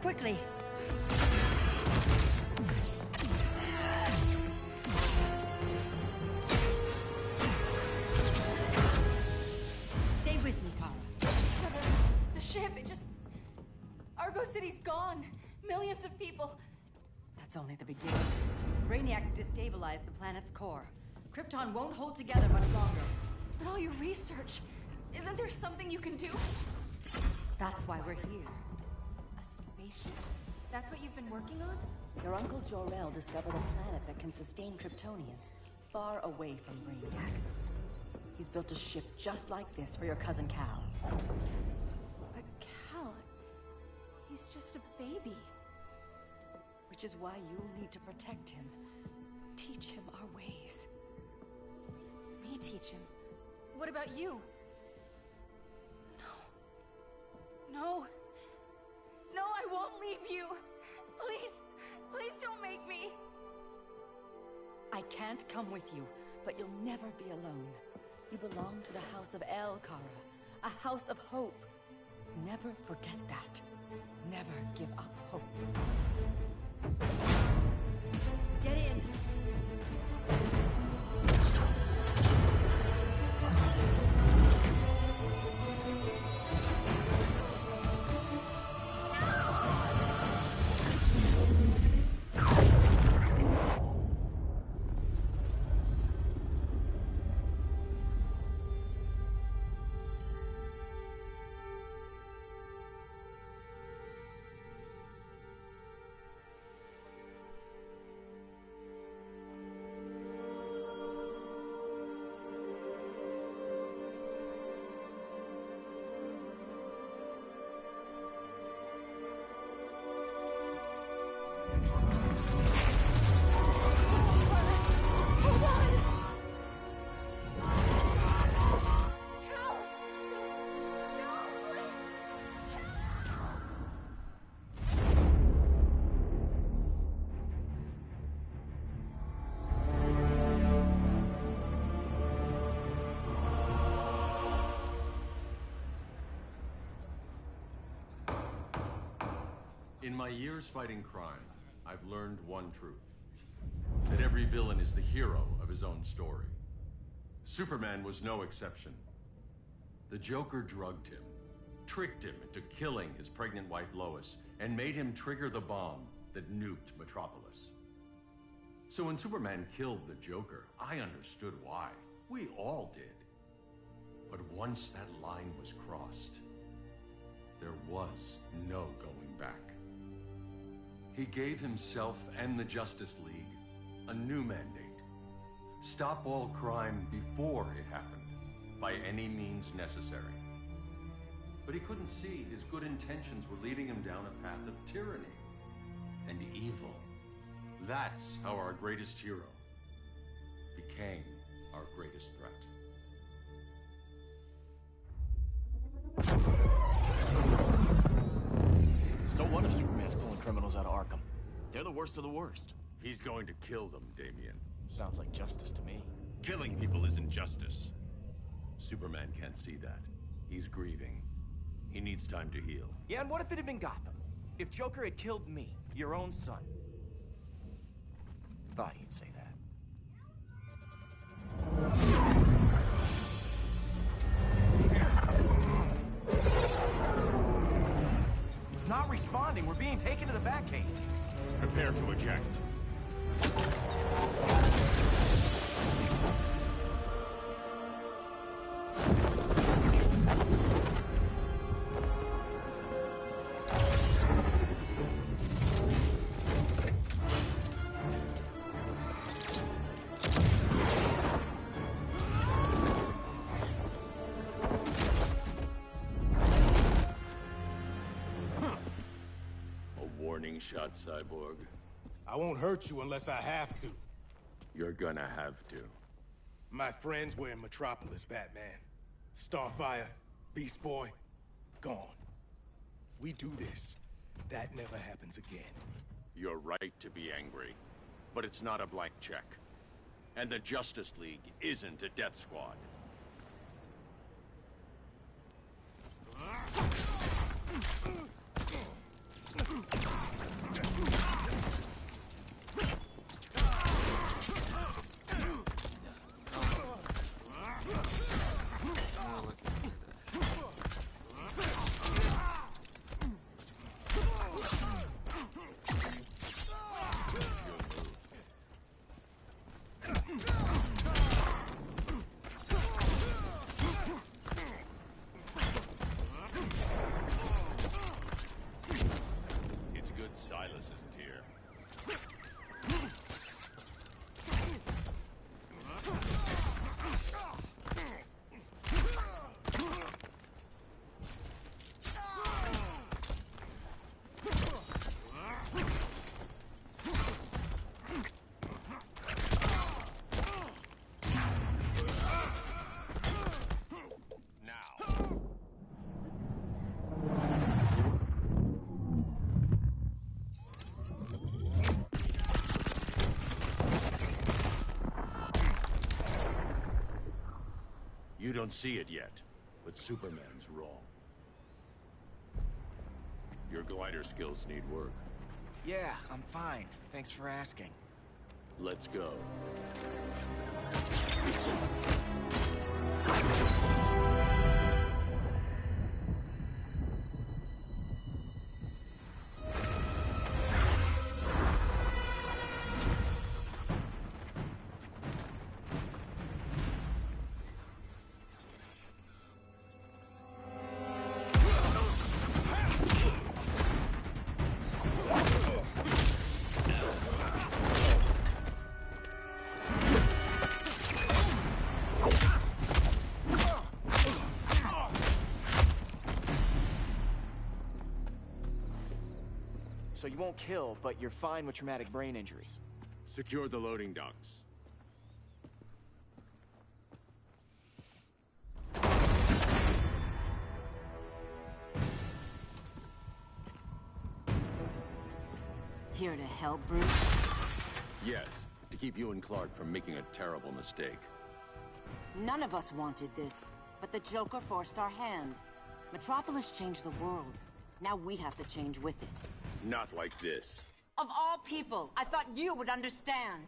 quickly. Stay with me, Kara. The ship, it just... Argo City's gone. Millions of people. That's only the beginning. Brainiacs destabilized the planet's core. Krypton won't hold together much longer. But all your research, isn't there something you can do? That's why we're here. A spaceship? That's what you've been working on? Your uncle Jor-El discovered a planet that can sustain Kryptonians, far away from Brainiac. He's built a ship just like this for your cousin Cal. But Cal... he's just a baby. Which is why you'll need to protect him. Teach him our ways. Me teach him? What about you? No. No, I won't leave you. Please, please don't make me. I can't come with you, but you'll never be alone. You belong to the House of El, Kara. A house of hope. Never forget that. Never give up hope. Get in. In my years fighting crime, I've learned one truth. That every villain is the hero of his own story. Superman was no exception. The Joker drugged him, tricked him into killing his pregnant wife Lois, and made him trigger the bomb that nuked Metropolis. So when Superman killed the Joker, I understood why. We all did. But once that line was crossed, there was no going back. He gave himself and the Justice League a new mandate. Stop all crime before it happened, by any means necessary. But he couldn't see his good intentions were leading him down a path of tyranny and evil. That's how our greatest hero became our greatest threat. So what if Superman's pulling criminals out of Arkham? They're the worst of the worst. He's going to kill them, Damian. Sounds like justice to me. Killing people isn't justice. Superman can't see that. He's grieving. He needs time to heal. Yeah, and what if it had been Gotham? If Joker had killed me, your own son? Thought you'd say that. It's not responding. We're being taken to the Batcave. Prepare to eject. Warning shot, Cyborg. I won't hurt you unless I have to. You're gonna have to. My friends were in Metropolis, Batman. Starfire, Beast Boy, gone. We do this. That never happens again. You're right to be angry, but it's not a blank check. And the Justice League isn't a death squad. Silas isn't here. You don't see it yet, but Superman's wrong. Your glider skills need work. Yeah, I'm fine. Thanks for asking. Let's go. So you won't kill, but you're fine with traumatic brain injuries. Secure the loading docks. Here to help, Bruce? Yes, to keep you and Clark from making a terrible mistake. None of us wanted this, but the Joker forced our hand. Metropolis changed the world. Now we have to change with it. Not like this. Of all people, I thought you would understand.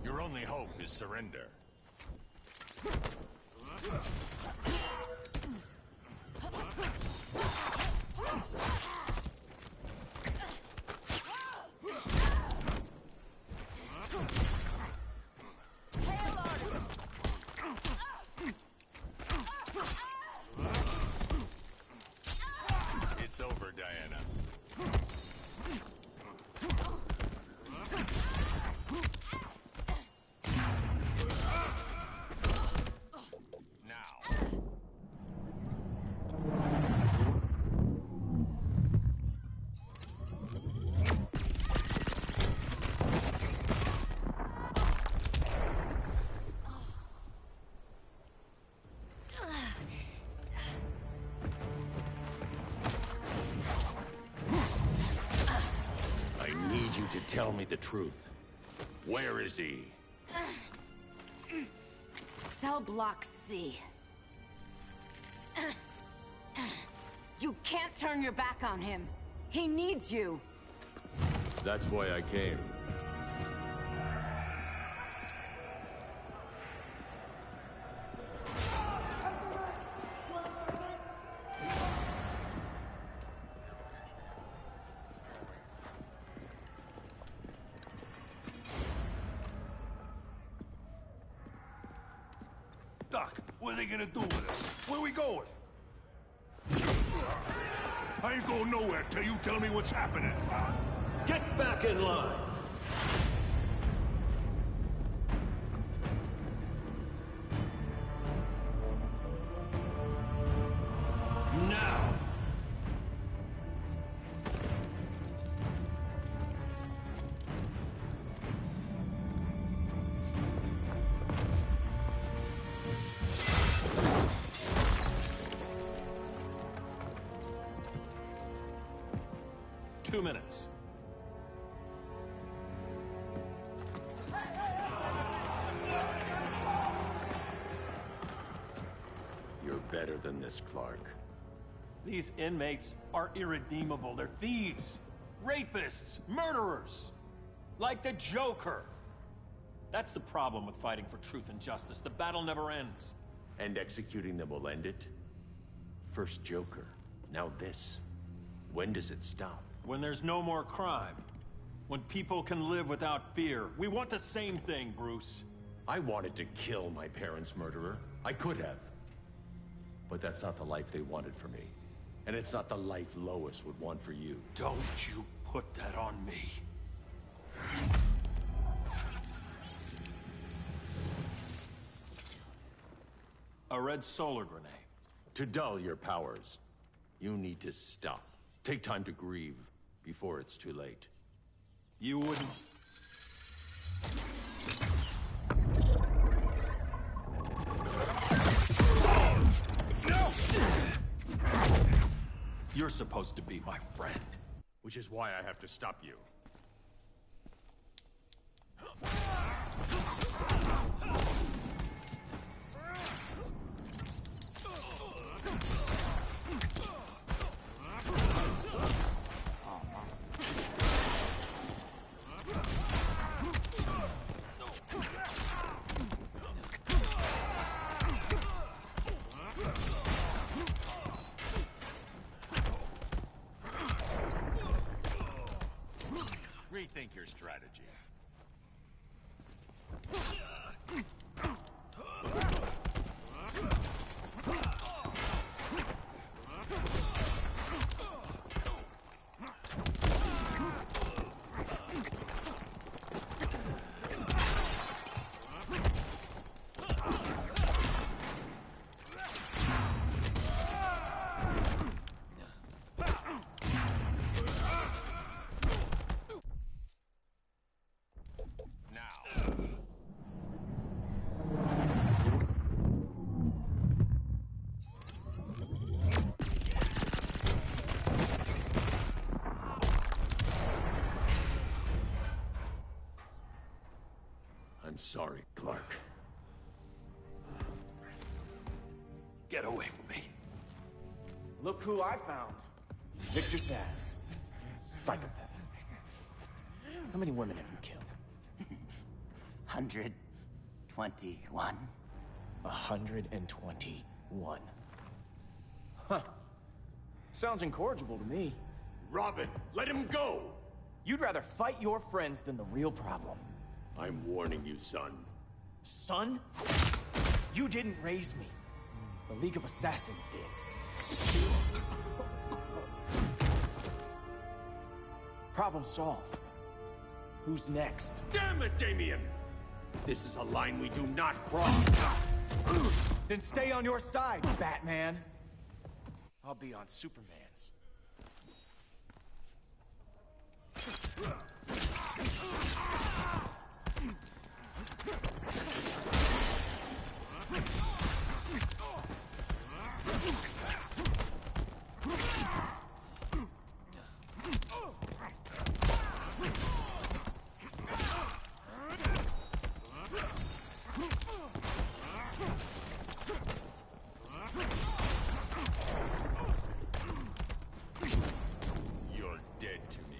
Your only hope is surrender. It's over, Diana. To tell me the truth. Where is he? Cell block C. You can't turn your back on him. He needs you. That's why I came. Doc, what are they gonna do with us? Where we going? I ain't going nowhere till you tell me what's happening. Get back in line! Now! Two minutes. You're better than this, Clark. These inmates are irredeemable. They're thieves. Rapists, murderers, like the Joker. That's the problem with fighting for truth and justice. The battle never ends. And executing them will end it? First Joker, now this. When does it stop? When there's no more crime. When people can live without fear. We want the same thing, Bruce. I wanted to kill my parents' murderer. I could have. But that's not the life they wanted for me. And it's not the life Lois would want for you. Don't you put that on me. A red solar grenade. To dull your powers, you need to stop. Take time to grieve before it's too late. You wouldn't... No! You're supposed to be my friend. Which is why I have to stop you. Rethink your strategy. I'm sorry, Clark. Get away from me. Look who I found. Victor Zsasz. Psychopath. How many women have you killed? 121. 121. Huh. Sounds incorrigible to me. Robin, let him go! You'd rather fight your friends than the real problem. I'm warning you, son. Son? You didn't raise me. The League of Assassins did. Problem solved. Who's next? Damn it, Damien! This is a line we do not cross. Then stay on your side, Batman. I'll be on Superman's. You're dead to me.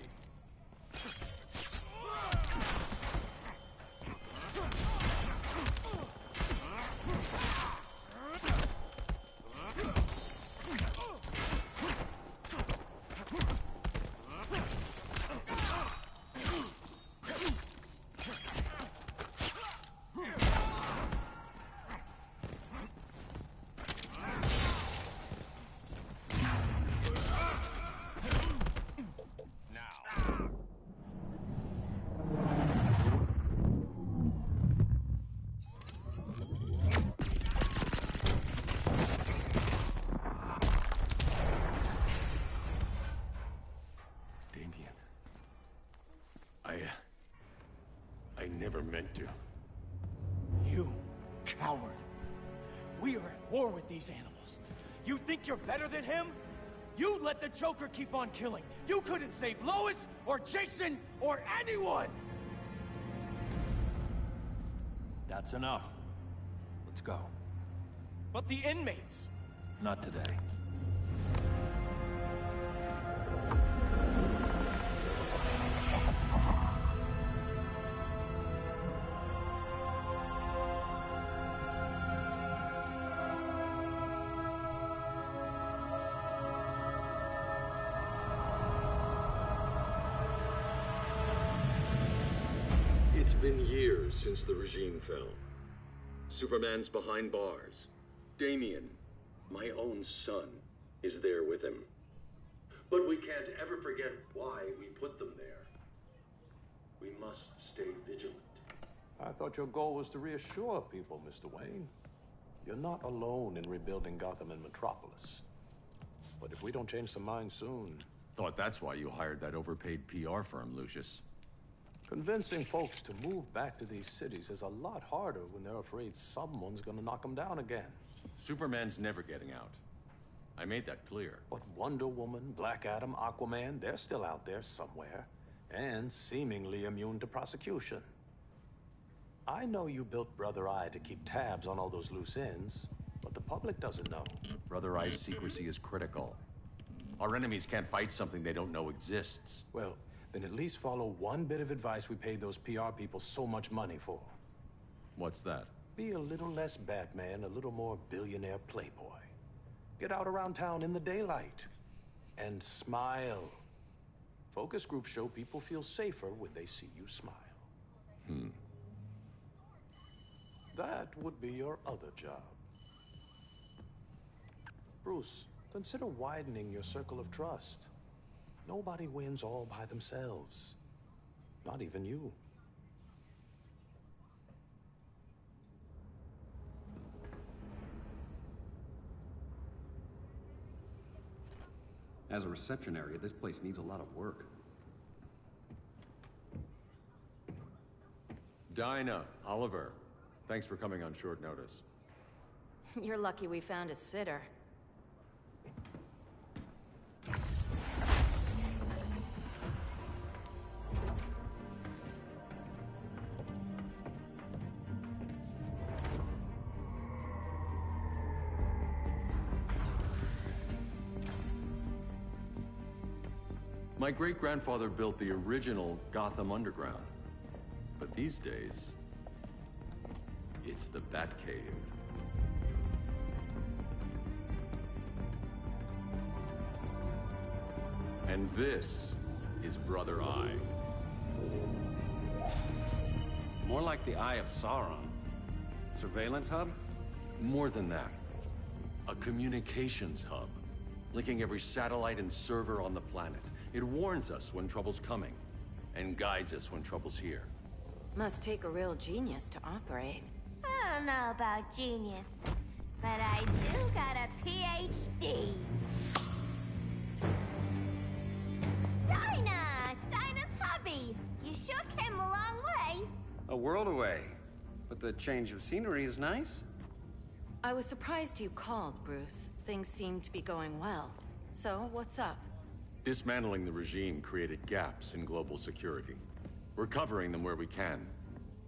I never meant to. You coward. We are at war with these animals. You think you're better than him? You let the Joker keep on killing. You couldn't save Lois, or Jason, or anyone! That's enough. Let's go. But the inmates. Not today. been years since the regime fell. Superman's behind bars. Damien, my own son, is there with him. But we can't ever forget why we put them there. We must stay vigilant. I thought your goal was to reassure people, Mr. Wayne. You're not alone in rebuilding Gotham and Metropolis. But if we don't change some minds soon... Thought that's why you hired that overpaid PR firm, Lucius. Convincing folks to move back to these cities is a lot harder when they're afraid someone's gonna knock them down again. Superman's never getting out. I made that clear. But Wonder Woman, Black Adam, Aquaman, they're still out there somewhere. And seemingly immune to prosecution. I know you built Brother Eye to keep tabs on all those loose ends, but the public doesn't know. Brother Eye's secrecy is critical. Our enemies can't fight something they don't know exists. Well, then at least follow one bit of advice we paid those PR people so much money for. What's that? Be a little less Batman, a little more billionaire playboy. Get out around town in the daylight. And smile. Focus groups show people feel safer when they see you smile. That would be your other job. Bruce, consider widening your circle of trust. Nobody wins all by themselves. Not even you. As a reception area, this place needs a lot of work. Dinah, Oliver, thanks for coming on short notice. You're lucky we found a sitter. My great-grandfather built the original Gotham Underground. But these days, it's the Batcave. And this is Brother Eye. More like the Eye of Sauron. Surveillance hub? More than that. A communications hub, linking every satellite and server on the planet. It warns us when trouble's coming, and guides us when trouble's here. Must take a real genius to operate. I don't know about genius, but I do got a PhD. Dinah's hubby! You sure came a long way. A world away. But the change of scenery is nice. I was surprised you called, Bruce. Things seem to be going well. So, what's up? Dismantling the regime created gaps in global security. We're covering them where we can,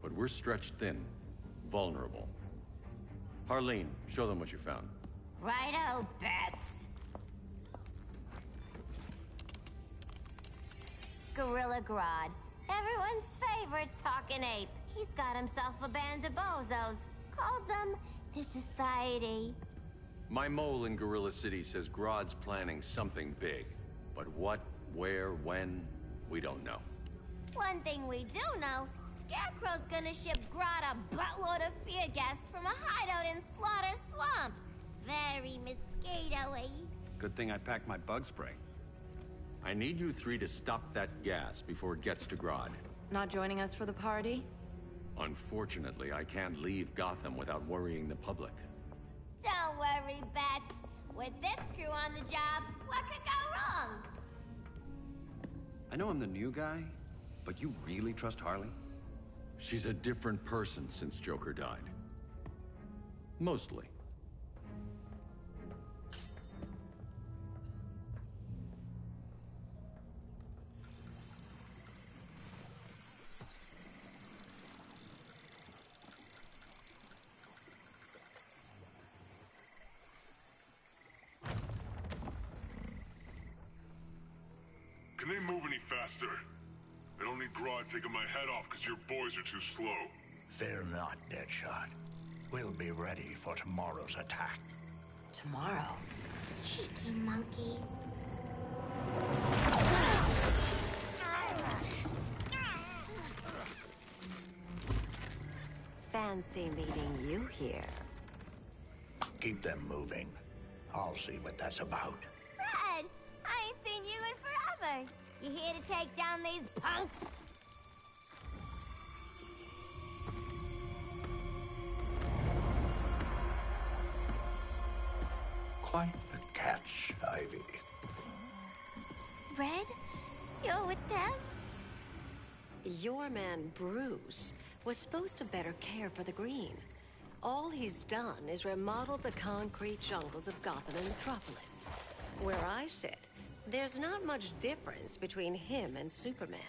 but we're stretched thin, vulnerable. Harleen, show them what you found. Righto, Bats. Gorilla Grodd. Everyone's favorite talking ape. He's got himself a band of bozos. Calls them the Society. My mole in Gorilla City says Grodd's planning something big. But what, where, when, we don't know. One thing we do know, Scarecrow's gonna ship Grodd a buttload of fear gas from a hideout in Slaughter Swamp. Very mosquito-y. Good thing I packed my bug spray. I need you three to stop that gas before it gets to Grodd. Not joining us for the party? Unfortunately, I can't leave Gotham without worrying the public. Don't worry, Bats. With this crew on the job, what could go wrong? I know I'm the new guy, but you really trust Harley? She's a different person since Joker died. Mostly. Can they move any faster? I don't need Grodd taking my head off because your boys are too slow. Fear not, Deadshot. We'll be ready for tomorrow's attack. Tomorrow? Cheeky monkey. fancy meeting you here. Keep them moving. I'll see what that's about. Red, I ain't seen you in forever. You here to take down these punks? Quite the catch, Ivy. Red, you're with them? Your man, Bruce, was supposed to better care for the green. All he's done is remodel the concrete jungles of Gotham and Metropolis. Where I sit, there's not much difference between him and Superman.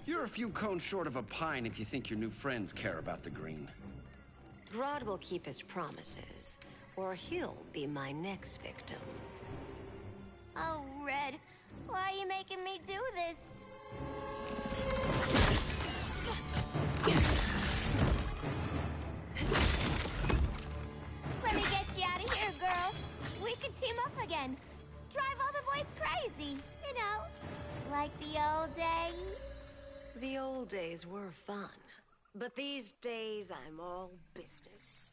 You're a few cones short of a pine if you think your new friends care about the green. Grodd will keep his promises, or he'll be my next victim. Oh, Red, why are you making me do this? Let me get you out of here, girl. We can team up again. Drive all the boys crazy, you know, like the old days. The old days were fun, but these days I'm all business.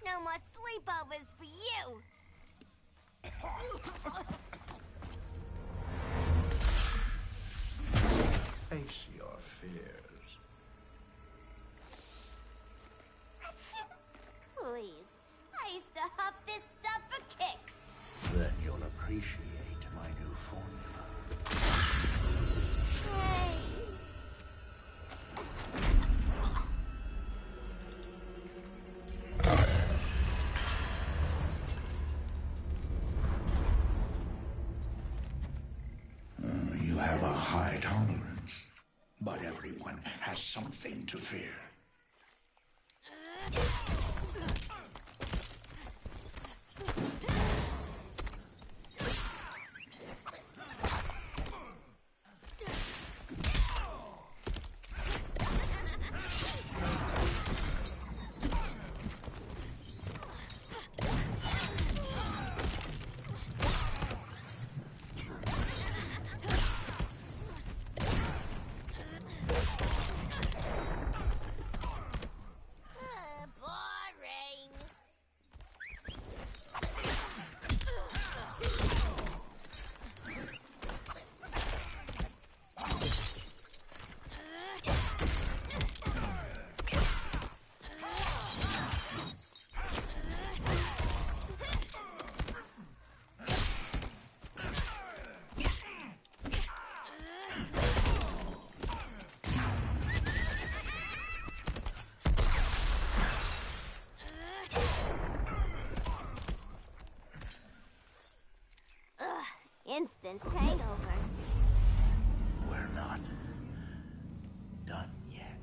No more sleepovers for you. Face your fears. Please, I used to huff this stuff for kicks. Then you'll appreciate my new formula. Hey. You have a high tolerance, but everyone has something to fear. Boring. Instant hangover. We're not done yet.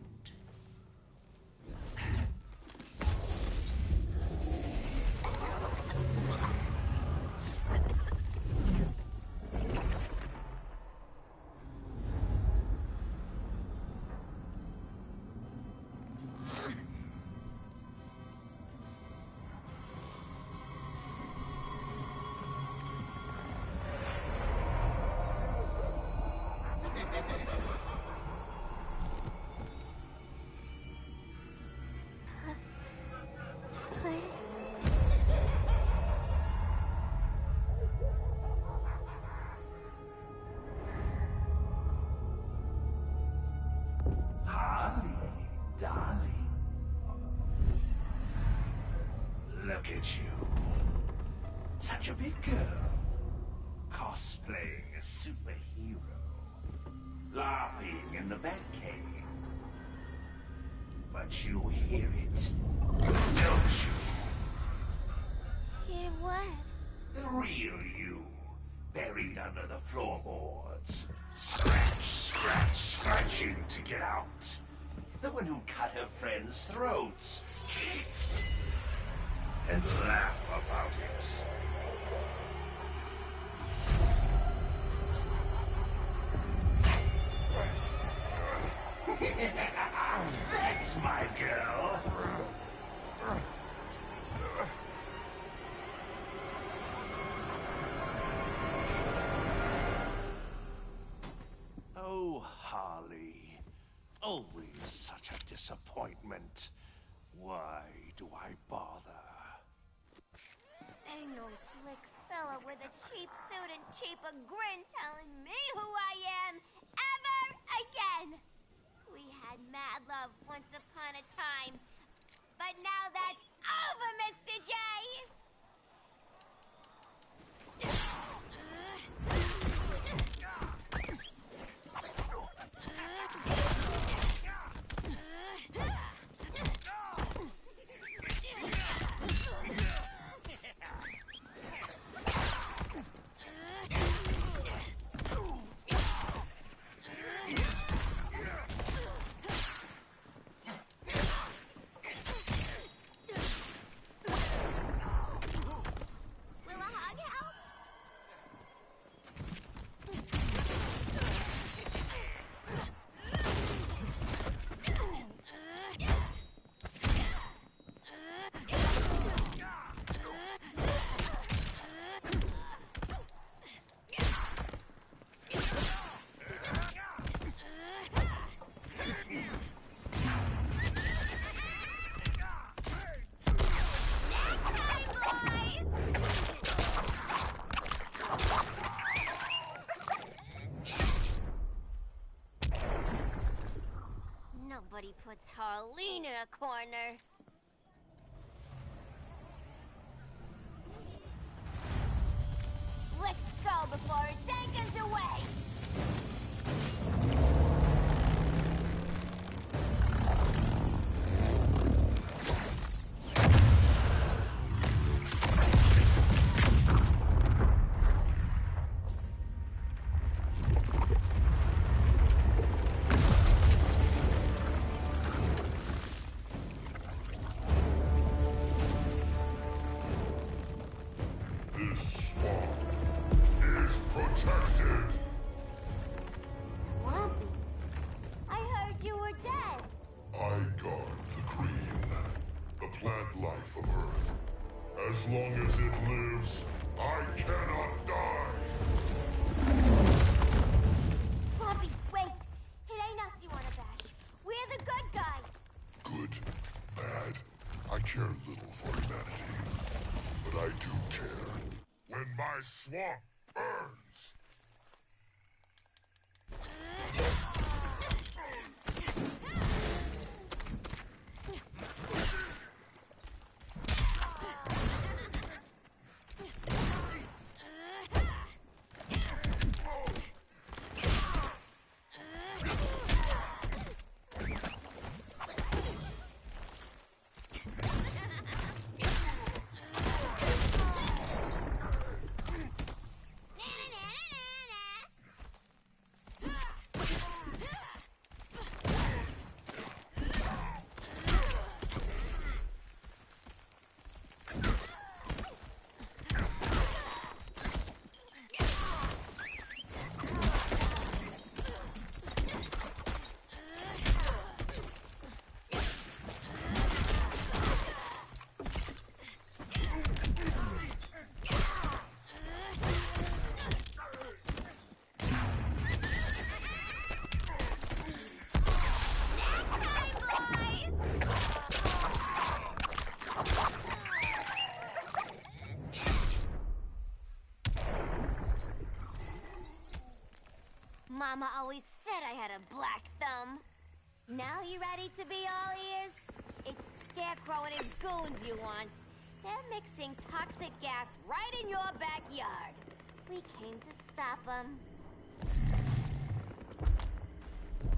at you. Such a big girl. Cosplaying a superhero. LARPing in the Batcave. But you hear it, don't you? Hear what? The real you, buried under the floorboards. Scratch, scratch, scratching to get out. The one who cut her friends' throats. And laugh about it. That's my girl. Oh, Harley. Always such a disappointment. Why do I bother? Ain't no slick fella with a cheap suit and cheaper grin telling me who I am ever again. We had mad love once upon a time, but now that's over, Mr. J. Nobody puts Harleen in a corner. Let's go before it takes us away! This swamp is protected. Swampy? I heard you were dead. I guard the green, the plant life of Earth. As long as it lives, I cannot die. Swampy, wait! It ain't us you wanna bash. We're the good guys. Good, bad, I care little for humanity. But I do care when my swamp burns. Mama always said I had a black thumb. Now you ready to be all ears? It's Scarecrow and his goons you want. They're mixing toxic gas right in your backyard. We came to stop them.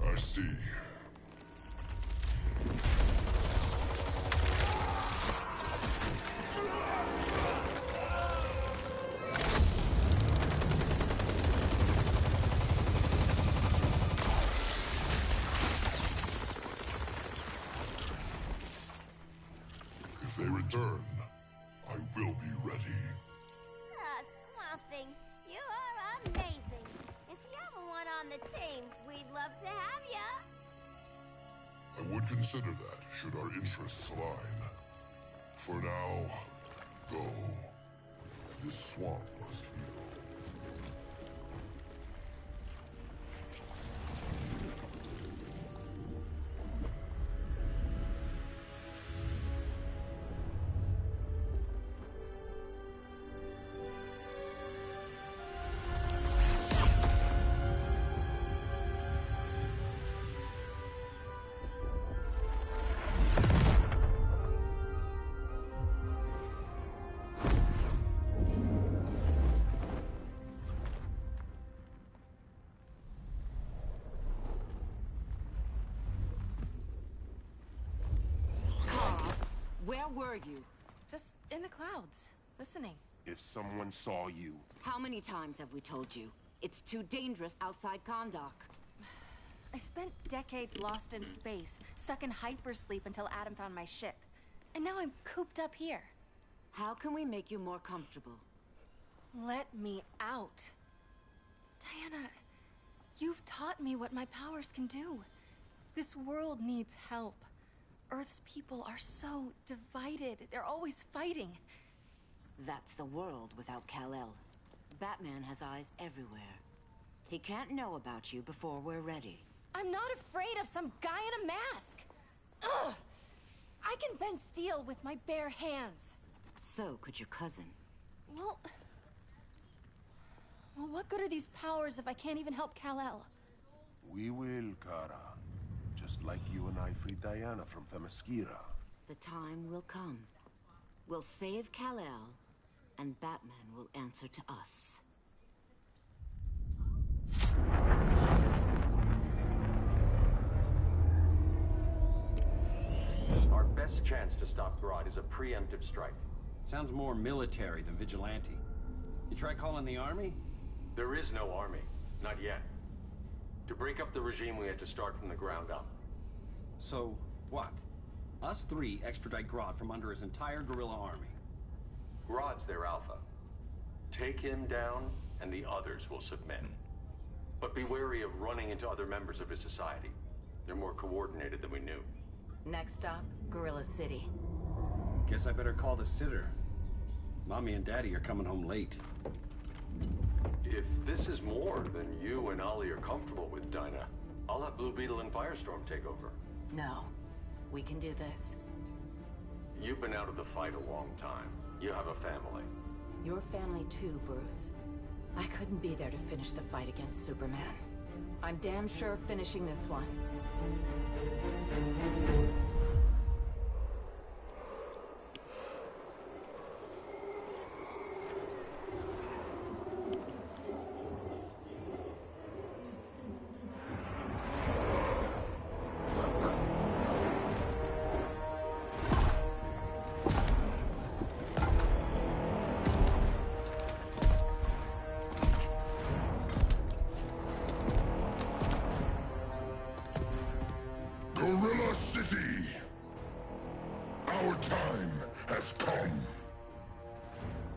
I see. If they return, I will be ready. Ah, Swamp Thing, you are amazing. If you ever want on the team, we'd love to have ya. I would consider that, should our interests align. For now, go. This swamp must heal. Where were you? Just in the clouds, listening. If someone saw you... How many times have we told you? It's too dangerous outside Kahndaq. I spent decades lost in space, stuck in hypersleep until Adam found my ship. And now I'm cooped up here. How can we make you more comfortable? Let me out. Diana, you've taught me what my powers can do. This world needs help. Earth's people are so divided. They're always fighting. That's the world without Kal-El. Batman has eyes everywhere. He can't know about you before we're ready. I'm not afraid of some guy in a mask. Ugh! I can bend steel with my bare hands. So could your cousin. Well, what good are these powers if I can't even help Kal-El? We will, Kara. Just like you and I freed Diana from Themyscira. The time will come. We'll save Kal-El, and Batman will answer to us. Our best chance to stop Grodd is a preemptive strike. Sounds more military than vigilante. You try calling the army? There is no army. Not yet. To break up the regime, we had to start from the ground up. So, what? Us three extradite Grodd from under his entire guerrilla army. Grodd's their alpha. Take him down, and the others will submit. But be wary of running into other members of his society. They're more coordinated than we knew. Next stop, Gorilla City. Guess I better call the sitter. Mommy and Daddy are coming home late. If this is more than you and Ollie are comfortable with, Dinah, I'll have Blue Beetle and Firestorm take over. No. We can do this. You've been out of the fight a long time. You have a family. Your family too, Bruce. I couldn't be there to finish the fight against Superman. I'm damn sure finishing this one. Gorilla City! Our time has come.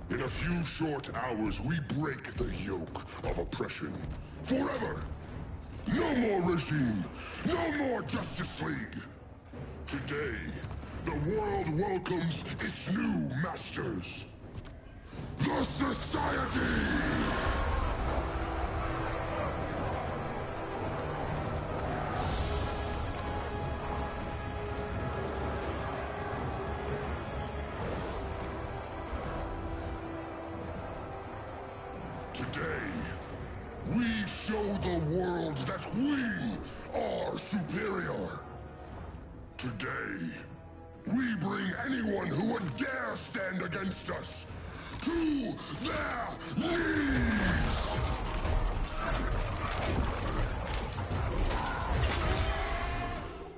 In a few short hours, we break the yoke of oppression. Forever! No more regime! No more Justice League! Today, the world welcomes its new masters. The Society! Today, we show the world that we are superior. Today, We bring anyone who would dare stand against us to their knees!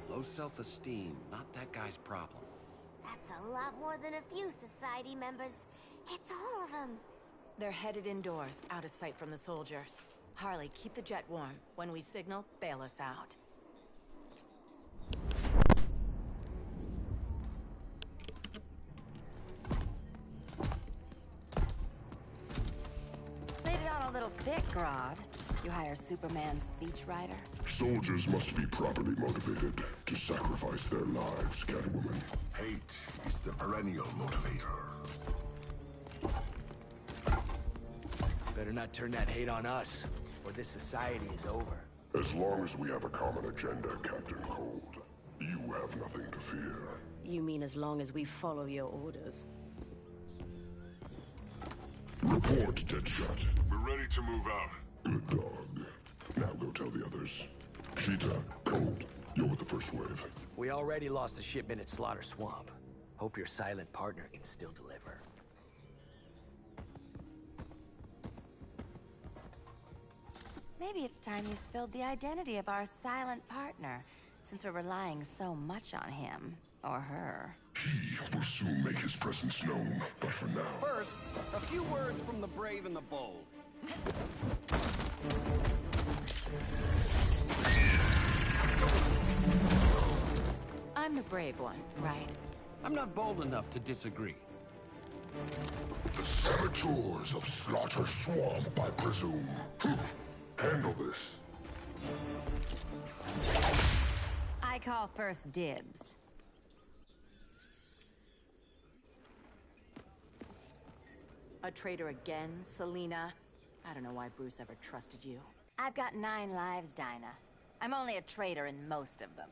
Low self-esteem, not that guy's problem. That's a lot more than a few society members. It's all of them. They're headed indoors, out of sight from the soldiers. Harley, keep the jet warm. When we signal, bail us out. Laid it on a little thick, Grodd. You hire Superman's speechwriter? Soldiers must be properly motivated to sacrifice their lives, Catwoman. Hate is the perennial motivator. Better not turn that hate on us, or this society is over. As long as we have a common agenda, Captain Cold, you have nothing to fear. You mean as long as we follow your orders? Report, Deadshot. We're ready to move out. Good dog. Now go tell the others. Cheetah, Cold, you're with the first wave. We already lost a shipment at Slaughter Swamp. Hope your silent partner can still deliver. Maybe it's time you spilled the identity of our silent partner, since we're relying so much on him, or her. He will soon make his presence known, but for now... First, a few words from the brave and the bold. I'm the brave one, right? I'm not bold enough to disagree. The saboteurs of Slaughter Swamp, I presume. Handle this. I call first dibs. A traitor again, Selina? I don't know why Bruce ever trusted you. I've got 9 lives, Dinah. I'm only a traitor in most of them.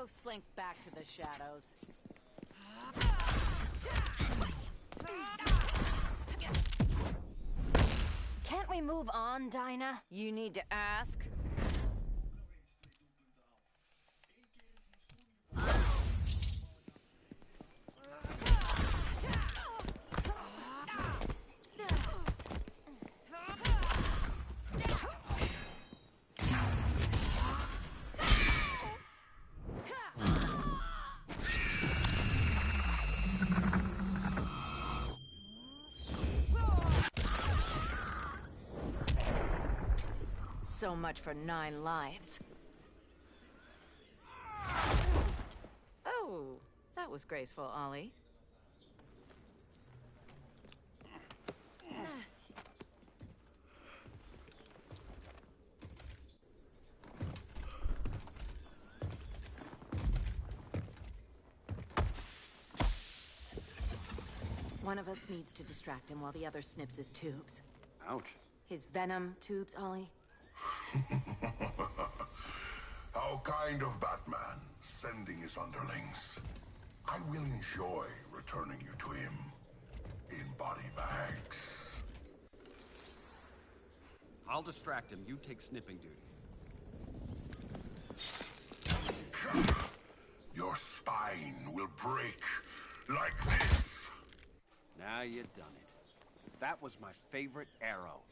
Slink back to the shadows. Can't we move on, Dinah? You need to ask. So much for 9 lives. Oh, that was graceful, Ollie. One of us needs to distract him while the other snips his tubes. Ouch. His venom tubes, Ollie. How kind of Batman, sending his underlings. I will enjoy returning you to him in body bags. I'll distract him. You take snipping duty. Your spine will break like this. Now you've done it. That was my favorite arrow.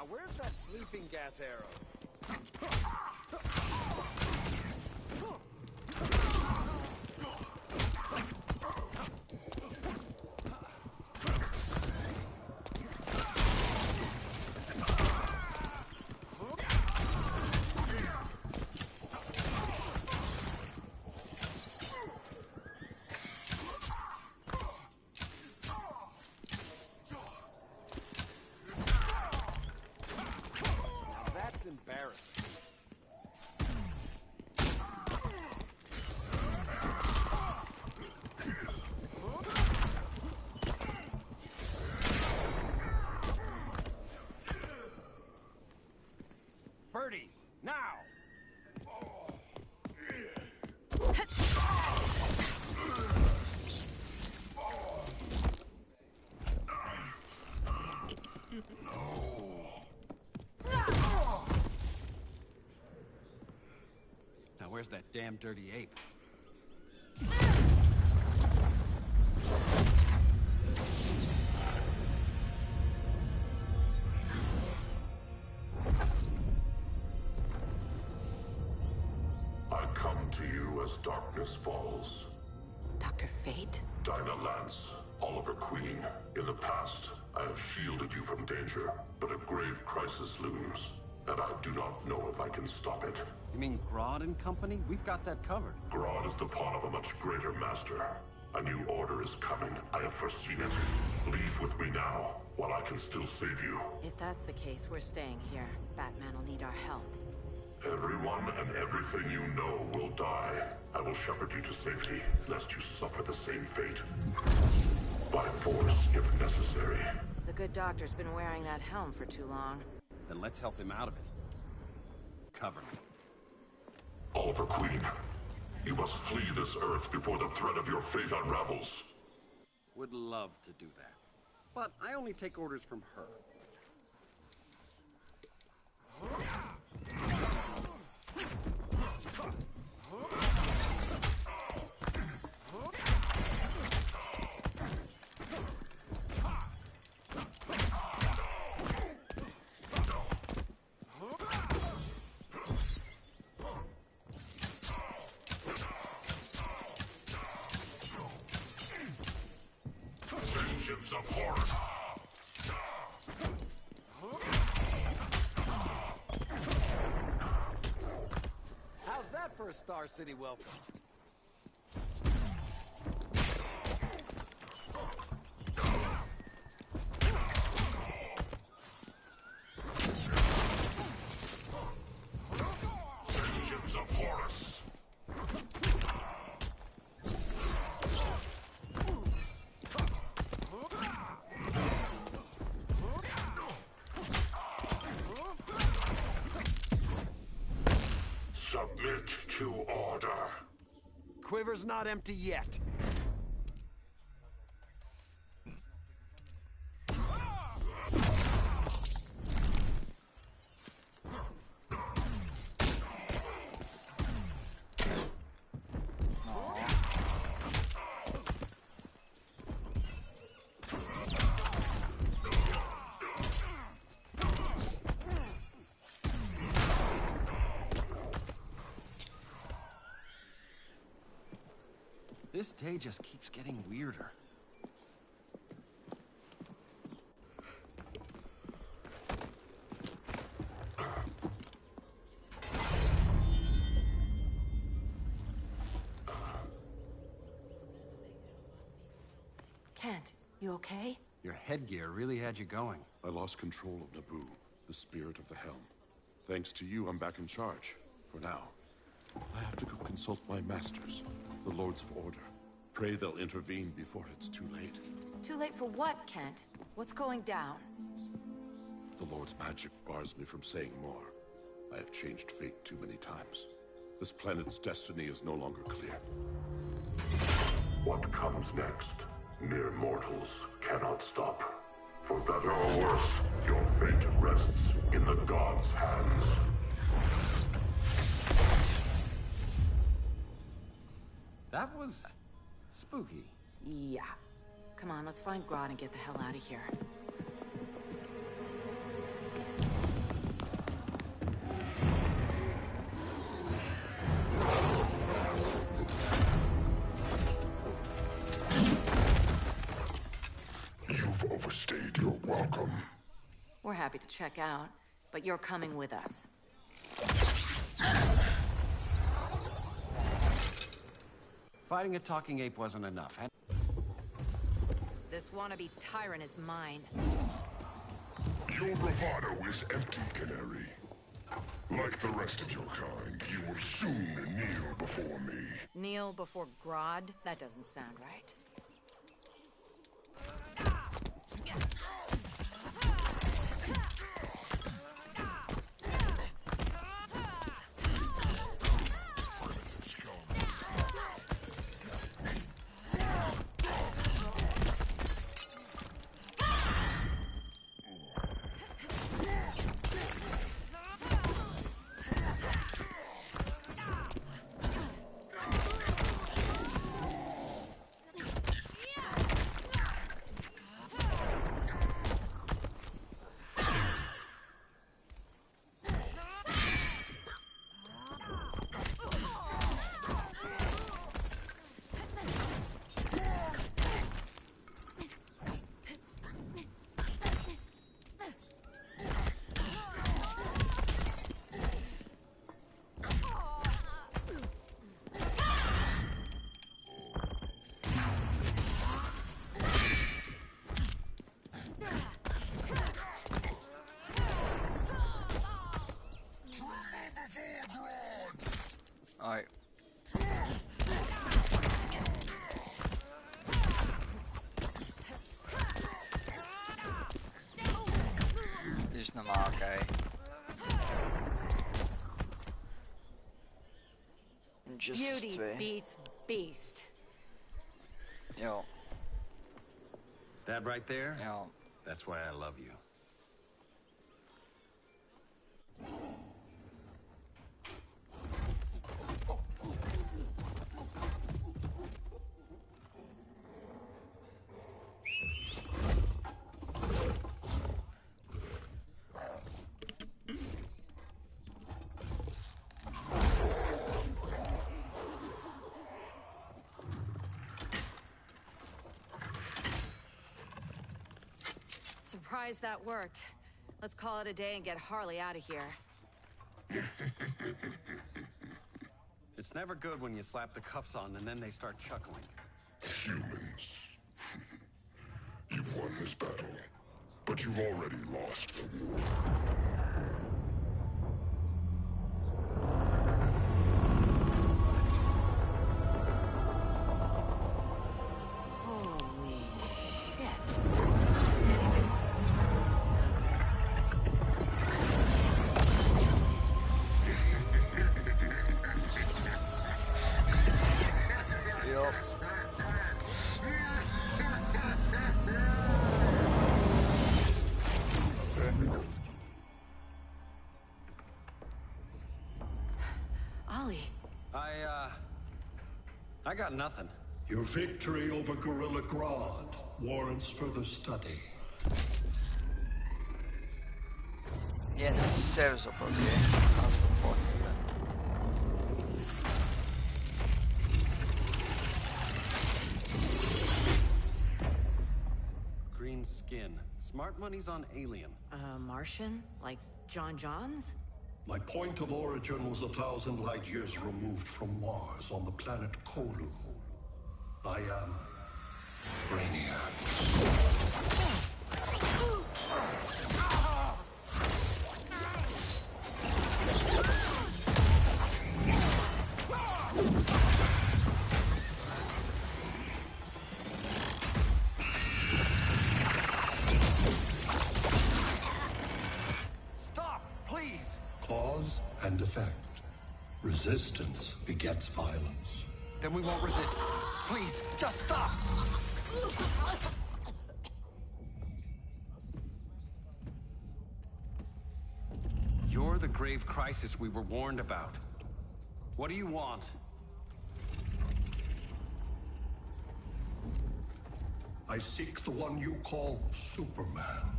Where's that sleeping gas arrow? Where's that damn dirty ape? I come to you as darkness falls. Dr. Fate? Dinah Lance, Oliver Queen. In the past, I have shielded you from danger, but a grave crisis looms, and I do not know if I can stop it. You mean Grodd and company? We've got that covered. Grodd is the pawn of a much greater master. A new order is coming. I have foreseen it. Leave with me now, while I can still save you. If that's the case, we're staying here. Batman will need our help. Everyone and everything you know will die. I will shepherd you to safety, lest you suffer the same fate. By force, if necessary. The good doctor's been wearing that helm for too long. Then let's help him out of it. Cover me. Oliver Queen, you must flee this Earth before the threat of your fate unravels. Would love to do that. But I only take orders from her. Vengeance of horror. How's that for a Star City welcome? Vengeance of Horus. Submit to order. Quiver's not empty yet. This day just keeps getting weirder. Kent, you okay? Your headgear really had you going. I lost control of Naboo, the spirit of the helm. Thanks to you, I'm back in charge. For now. I have to go consult my masters, the Lords of Order. Pray they'll intervene before it's too late. Too late for what, Kent? What's going down? The Lord's magic bars me from saying more. I have changed fate too many times. This planet's destiny is no longer clear. What comes next, mere mortals cannot stop. For better or worse, your fate rests in the gods' hands. That was spooky. Yeah. Come on, let's find Grodd and get the hell out of here. You've overstayed your welcome. We're happy to check out, but you're coming with us. Fighting a talking ape wasn't enough. This wannabe tyrant is mine. Your bravado is empty, Canary. Like the rest of your kind, you will soon kneel before me. Kneel before Grodd? That doesn't sound right. lyssna okej. Beauty beats beast. Ja. That right there? Ja. That's why I love you. Surprised that worked. Let's call it a day and get Harley out of here. It's never good when you slap the cuffs on and then they start chuckling. Humans. You've won this battle, but you've already lost the war. I got nothing. Your victory over Gorilla Grodd warrants further study. Ilyen szerzop, okej. Az a pont. Green skin. Smart money's on alien. Martian? Like John Johns? My point of origin was 1,000 light years removed from Mars on the planet Kolu. I am Brainiac. Stop, please! Cause and effect. Resistance begets violence. Then we won't resist. Please, just stop! You're the grave crisis we were warned about. What do you want? I seek the one you call Superman.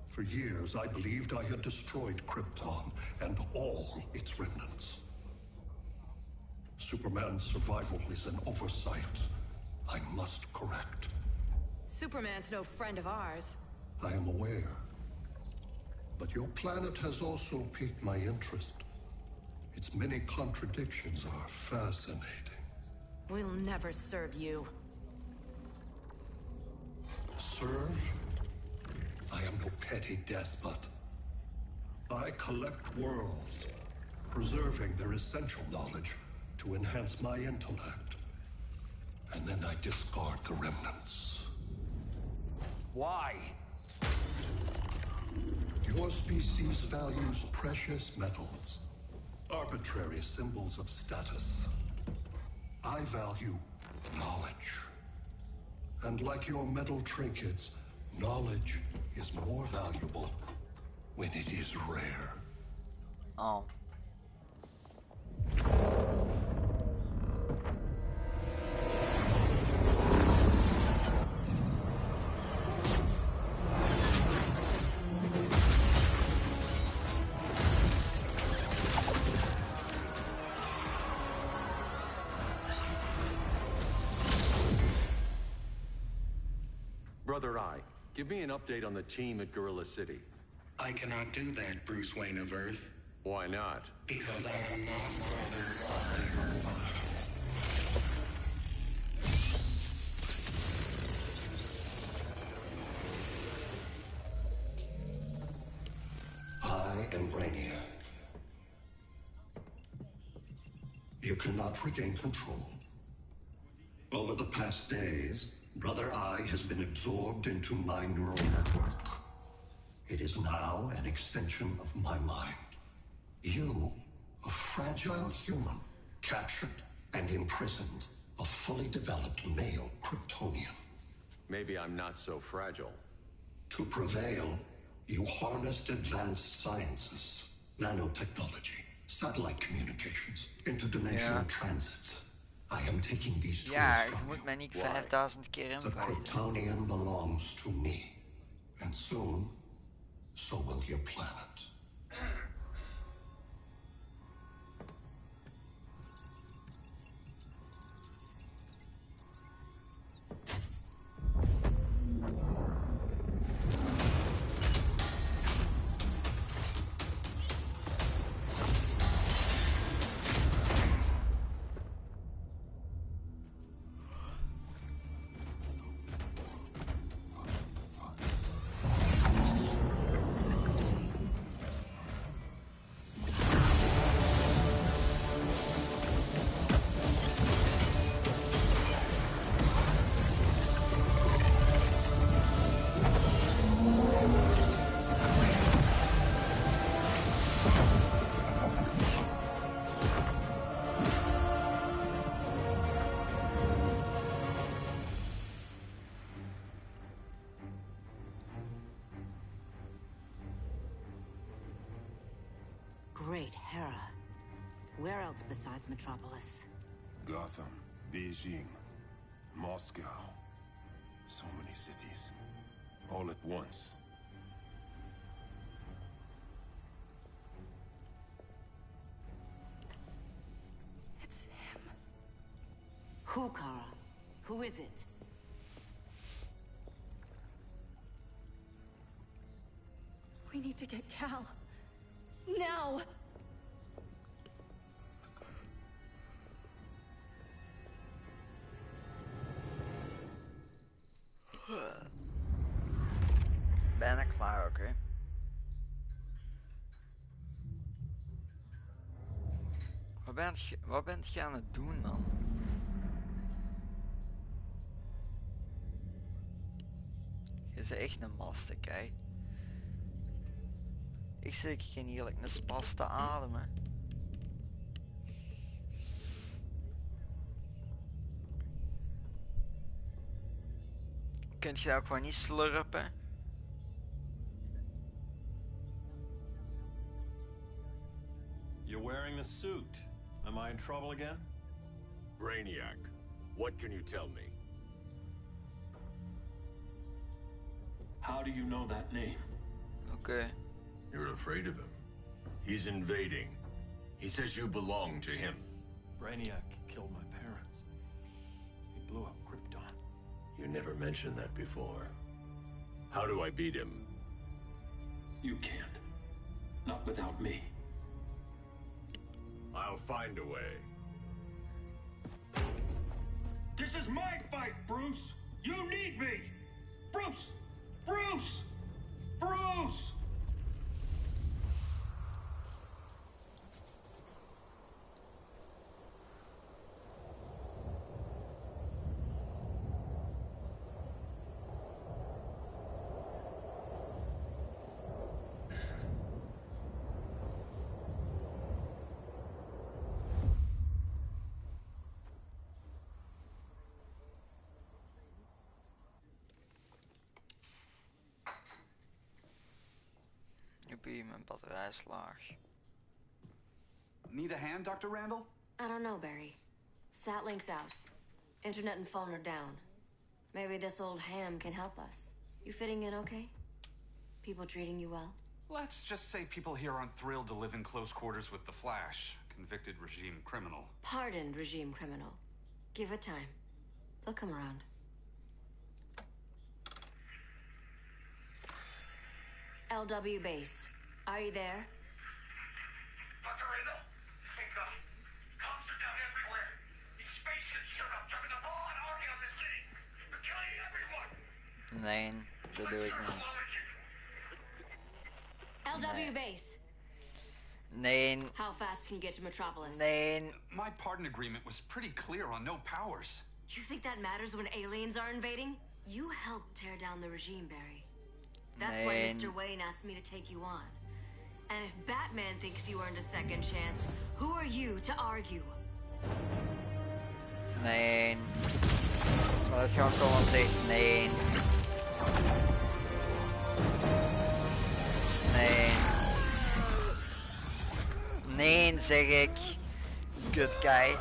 For years, I believed I had destroyed Krypton and all its remnants. Superman's survival is an oversight I must correct. Superman's no friend of ours. I am aware. But your planet has also piqued my interest. Its many contradictions are fascinating. We'll never serve you. Serve? I am no petty despot. I collect worlds, preserving their essential knowledge to enhance my intellect. And then I discard the remnants. Why? Your species values precious metals, arbitrary symbols of status. I value knowledge. And like your metal trinkets, knowledge is more valuable when it is rare. Oh. Brother Eye, give me an update on the team at Gorilla City. I cannot do that, Bruce Wayne of Earth. Why not? Because I am not Brother I am Brainiac. You cannot regain control. Over the past days, Brother Eye has been absorbed into my neural network. It is now an extension of my mind. You, a fragile human, captured and imprisoned a fully developed male Kryptonian. Maybe I'm not so fragile. To prevail, you harnessed advanced sciences, nanotechnology, satellite communications, interdimensional transits. I am taking these tools from you. Mij niet 5000 keer The invallen. Kryptonian belongs to me. And soon, so will your planet. Great Hera. Where else besides Metropolis? Gotham, Beijing, Moscow. So many cities. All at once. It's him. Who, Kara? Who is it? We need to get Cal. Now! Bijna klaar, oké. Wat bent je aan het doen, man? Je bent echt een mastek, hè. Ik zit hier heerlijk een spas te ademen. Kunt je dat ook gewoon niet slurpen? You're wearing the suit. Am I in trouble again? Brainiac, what can you tell me? How do you know that name? Okay. You're afraid of him. He's invading. He says you belong to him. Brainiac killed my parents. He blew up Krypton. You never mentioned that before. How do I beat him? You can't. Not without me. I'll find a way. This is my fight, Bruce! You need me! Bruce! Bruce! Bruce! Mijn batterij is laag. Need a hand, Dr. Randall? I don't know, Barry. Satlink's out. Internet and phone are down. Maybe this old ham can help us. You fitting in okay? People treating you well? Let's just say people here aren't thrilled to live in close quarters with the Flash, convicted regime criminal. Pardoned regime criminal. Give it time. They'll come around. LW base. Are you there? Dr. Randall? Thank God. Comms are down everywhere. These spaceships showed up, dropping a raw army on this city. They're killing everyone. Nee, dat doe ik niet. LW base. Nee. How fast can you get to Metropolis? Nee. My pardon agreement was pretty clear on no powers. You think that matters when aliens are invading? You helped tear down the regime, Barry. That's That's why Mr. Wayne asked me to take you on. And if Batman thinks you earned a second chance, who are you to argue? Nee. Maar dat ga ik gewoon zeggen. Nee. Nee. Nee, zeg ik. Good guy.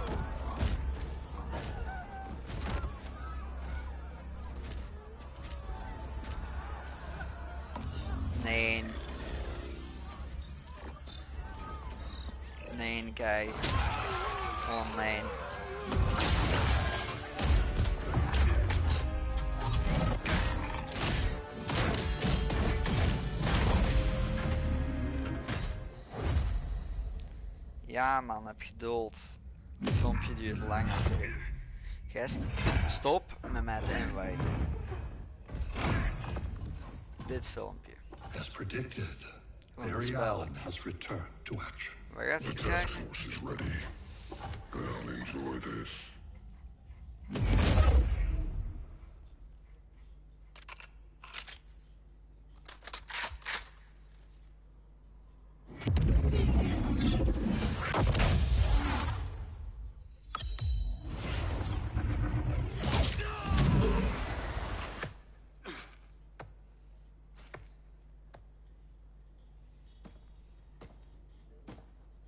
Nee. Nee, guy. Oh, nee. Ja man, heb geduld. Het filmpje duurt langer. Gast, stop met mij te inviten. Dit filmpje. As predicted, Barry Allen has returned to action. Waar gaat hij The krijgen? task force is ready. They'll enjoy this.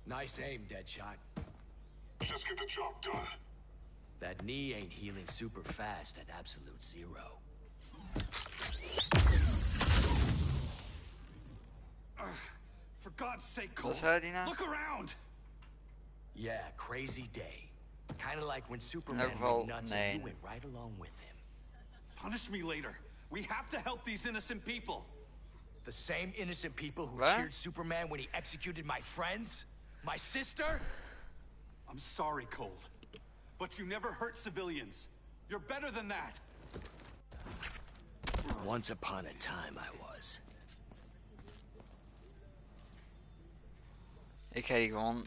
Nice aim, Deadshot. Just get the job done. That knee ain't healing super fast at absolute zero. For God's sake, Cole. Wat zei hij nou? Look around! Yeah, crazy day. Kinda like when In Superman elk geval, went nuts and nee. you went right along with him. Punish me later. We have to help these innocent people. The same innocent people who What? cheered Superman when he executed my friends? My sister? I'm sorry, Cold. But you never hurt civilians. You're better than that. Once upon a time I was. Ik ga die gewoon